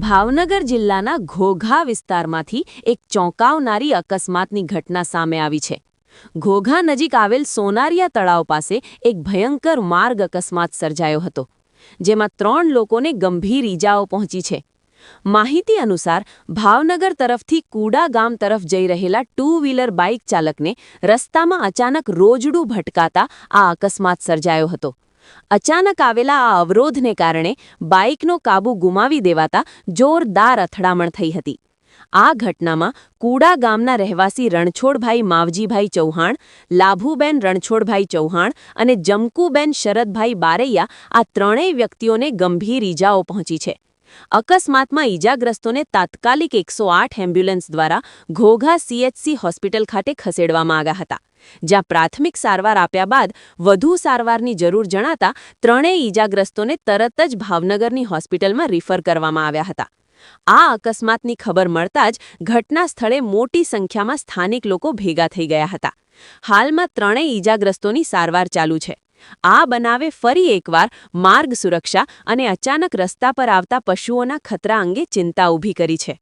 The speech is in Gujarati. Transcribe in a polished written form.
ભાવનગર જિલ્લાના ઘોઘા વિસ્તારમાંથી એક ચોંકાવનારી અકસ્માતની ઘટના સામે આવી છે. ઘોઘા નજીક આવેલ સોનારિયા તળાવ પાસે એક ભયંકર માર્ગ અકસ્માત સર્જાયો હતો, જેમાં 3 લોકોને ગંભીર ઈજાઓ પહોંચી છે. માહિતી અનુસાર ભાવનગર તરફથી કુડા ગામ તરફ જઈ રહેલા 2 વ્હીલર બાઇક ચાલકને રસ્તામાં અચાનક રોજડું ભટકાતા આ અકસ્માત સર્જાયો હતો. અચાનક આવેલા આ અવરોધને કારણે બાઇકનો કાબુ ગુમાવી દેવાતા જોરદાર અથડામણ થઈ હતી. આ ઘટનામાં કુડા ગામના રહેવાસી રણછોડભાઈ માવજીભાઈ ચૌહાણ, લાભુબેન રણછોડભાઈ ચૌહાણ અને જમકુબેન શરદભાઈ બારૈયા આ ત્રણેય વ્યક્તિઓને ગંભીર ઈજાઓ પહોંચી છે. અકસ્માતમાં ઈજાગ્રસ્તોને તાત્કાલિક 108 એમ્બ્યુલન્સ દ્વારા ઘોઘા CHC હોસ્પિટલ ખાતે ખસેડવામાં આવ્યા હતા, જ્યાં પ્રાથમિક સારવાર આપ્યા બાદ વધુ સારવારની જરૂર જણાતા ત્રણેય ઈજાગ્રસ્તોને તરત જ ભાવનગરની હોસ્પિટલમાં રિફર કરવામાં આવ્યા હતા. આ અકસ્માતની ખબર મળતા જ ઘટના સ્થળે મોટી સંખ્યામાં સ્થાનિક લોકો ભેગા થઈ ગયા હતા. હાલમાં ત્રણેય ઈજાગ્રસ્તોની સારવાર ચાલુ છે. આ બનાવે ફરી એકવાર માર્ગ સુરક્ષા અને અચાનક રસ્તા પર આવતા પશુઓના ખતરા અંગે ચિંતા ઊભી કરી છે.